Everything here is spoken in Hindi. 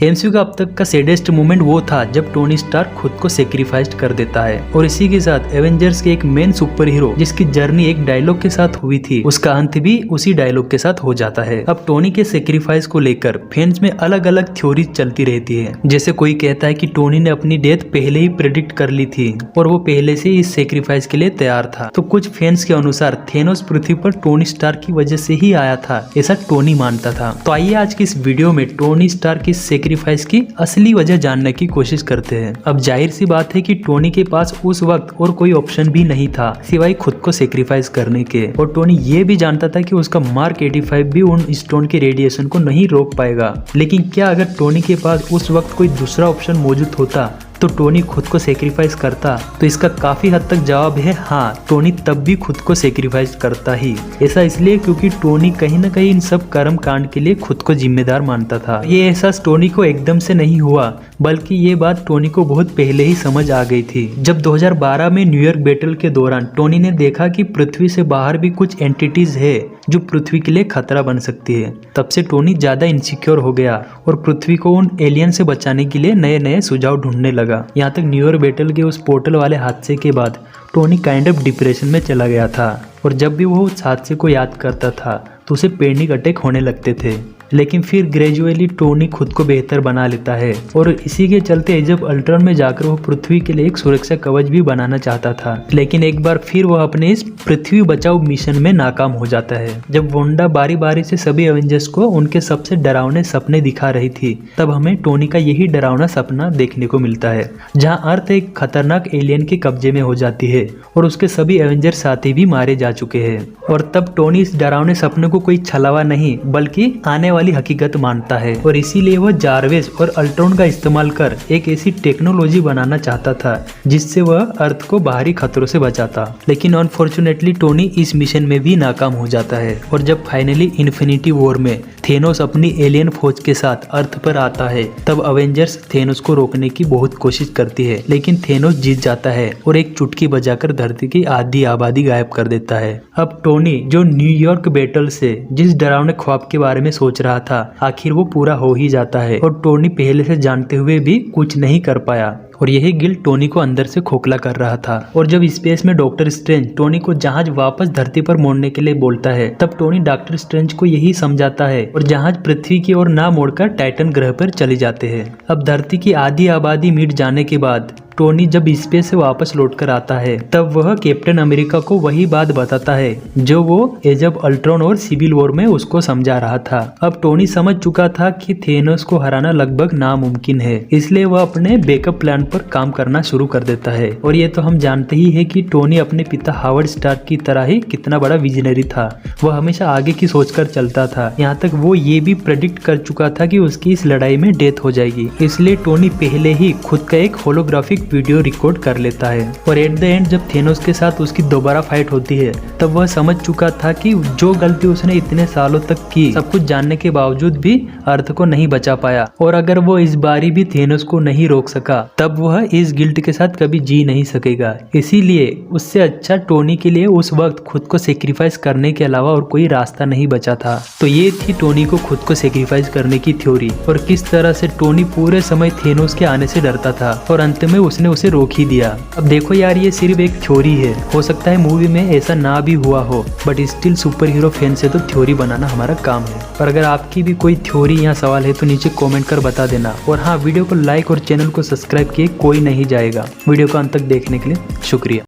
एमसीयू का अब तक का सैडेस्ट मोमेंट वो था जब टोनी स्टार्क खुद को सेक्रीफाइस कर देता है। और इसी के साथ एवेंजर्स के एक मेन सुपर हीरो जिसकी जर्नी एक डायलॉग के साथ हुई थी, उसका अंत भी उसी डायलॉग के साथ हो जाता है। अब टोनी के सेक्रीफाइस को लेकर फैंस में अलग अलग थ्योरी चलती रहती है। जैसे कोई कहता है कि टोनी ने अपनी डेथ पहले ही प्रेडिक्ट कर ली थी और वो पहले से इस सेक्रीफाइस के लिए तैयार था। तो कुछ फैंस के अनुसार थेनोस पृथ्वी पर टोनी स्टार्क की वजह से ही आया था, ऐसा टोनी मानता था। तो आइए आज की इस वीडियो में टोनी स्टार्क की सेक्रीफाइस की असली वजह जानने की कोशिश करते हैं। अब जाहिर सी बात है कि टोनी के पास उस वक्त और कोई ऑप्शन भी नहीं था सिवाय खुद को सेक्रीफाइस करने के। और टोनी ये भी जानता था कि उसका मार्क 85 भी उन स्टोन के रेडिएशन को नहीं रोक पाएगा। लेकिन क्या अगर टोनी के पास उस वक्त कोई दूसरा ऑप्शन मौजूद होता तो टोनी खुद को सेक्रीफाइस करता? तो इसका काफी हद तक जवाब है हाँ, टोनी तब भी खुद को सेक्रीफाइस करता ही। ऐसा इसलिए क्योंकि टोनी कहीं न कहीं इन सब कर्म कांड के लिए खुद को जिम्मेदार मानता था। ये एहसास टोनी को एकदम से नहीं हुआ, बल्कि ये बात टोनी को बहुत पहले ही समझ आ गई थी। जब 2012 में न्यूयॉर्क बैटल के दौरान टोनी ने देखा कि पृथ्वी से बाहर भी कुछ एंटिटीज है जो पृथ्वी के लिए खतरा बन सकती है, तब से टोनी ज्यादा इनसिक्योर हो गया और पृथ्वी को उन एलियन से बचाने के लिए नए नए सुझाव ढूंढने लगा। यहाँ तक न्यूयॉर्क बैटल के उस पोर्टल वाले हादसे के बाद टोनी काइंड ऑफ डिप्रेशन में चला गया था और जब भी वो उस हादसे को याद करता था तो उसे पैनिक अटैक होने लगते थे। लेकिन फिर ग्रेजुअली टोनी खुद को बेहतर बना लेता है और इसी के चलते एज ऑफ अल्ट्रॉन में जाकर वो पृथ्वी के लिए एक सुरक्षा कवच भी बनाना चाहता था। लेकिन एक बार फिर वह अपने इस पृथ्वी बचाओ मिशन में नाकाम हो जाता है। जब वोंडा बारी बारी से सभी एवेंजर्स को उनके सबसे डरावने सपने दिखा रही थी, तब हमें टोनी का यही डरावना सपना देखने को मिलता है, जहाँ अर्थ एक खतरनाक एलियन के कब्जे में हो जाती है और उसके सभी एवेंजर साथी भी मारे जा चुके हैं। और तब टोनी इस डरावने सपने को कोई छलावा नहीं बल्कि आने वाली हकीकत मानता है और इसीलिए वह जारवेस और अल्ट्रॉन का इस्तेमाल कर एक ऐसी टेक्नोलॉजी बनाना चाहता था जिससे वह अर्थ को बाहरी खतरों से बचाता। लेकिन अनफॉर्चुनेटली टोनी इस मिशन में भी नाकाम हो जाता है और जब फाइनली इन्फिनिटी वॉर में थेनोस अपनी एलियन फौज के साथ अर्थ पर आता है, तब अवेंजर्स थेनोस को रोकने की बहुत कोशिश करती है। लेकिन थेनोस जीत जाता है और एक चुटकी बजाकर धरती की आधी आबादी गायब कर देता है। अब टोनी जो न्यूयॉर्क बैटल से जिस डरावने ख्वाब के बारे में सोच रहा था, आखिर वो पूरा हो ही जाता है और टोनी पहले से जानते हुए भी कुछ नहीं कर पाया और यही गिल्ट टोनी को अंदर से खोखला कर रहा था। और जब स्पेस में डॉक्टर स्ट्रेंज टोनी को जहाज वापस धरती पर मोड़ने के लिए बोलता है, तब टोनी डॉक्टर स्ट्रेंज को यही समझाता है और जहाज पृथ्वी की ओर ना मोड़कर टाइटन ग्रह पर चले जाते हैं। अब धरती की आधी आबादी मिट जाने के बाद टोनी जब स्पेस से वापस लौटकर आता है, तब वह कैप्टन अमेरिका को वही बात बताता है जो वो एज ऑफ अल्ट्रॉन और सिविल वॉर में उसको समझा रहा था। अब टोनी समझ चुका था कि थेनोस को हराना लगभग नामुमकिन है, इसलिए वह अपने बैकअप प्लान पर काम करना शुरू कर देता है। और ये तो हम जानते ही है कि टोनी अपने पिता हावर्ड स्टार्क की तरह ही कितना बड़ा विजनरी था। वह हमेशा आगे की सोचकर चलता था, यहाँ तक वो ये भी प्रेडिक्ट कर चुका था कि उसकी इस लड़ाई में डेथ हो जाएगी। इसलिए टोनी पहले ही खुद का एक होलोग्राफिक वीडियो रिकॉर्ड कर लेता है और एट द एंड जब थेनोस के साथ उसकी दोबारा फाइट होती है, तब वह समझ चुका था कि जो गलती उसने इतने सालों तक की, सब कुछ जानने के बावजूद भी अर्थ को नहीं बचा पाया। और अगर वो इस बारी भी थेनोस को नहीं रोक सका, तब वह इस गिल्ट के साथ कभी जी नहीं सकेगा। इसीलिए उससे अच्छा टोनी के लिए उस वक्त खुद को सेक्रीफाइस करने के अलावा और कोई रास्ता नहीं बचा था। तो ये थी टोनी को खुद को सेक्रीफाइस करने की थ्योरी और किस तरह से टोनी पूरे समय थेनोस के आने से डरता था और अंत में उसने उसे रोक ही दिया। अब देखो यार, ये सिर्फ एक थ्योरी है, हो सकता है मूवी में ऐसा ना भी हुआ हो, but still super hero fan से तो थ्योरी बनाना हमारा काम है। पर अगर आपकी भी कोई थ्योरी या सवाल है तो नीचे कमेंट कर बता देना। और हाँ, वीडियो को लाइक और चैनल को सब्सक्राइब किए कोई नहीं जाएगा। वीडियो को अंत तक देखने के लिए शुक्रिया।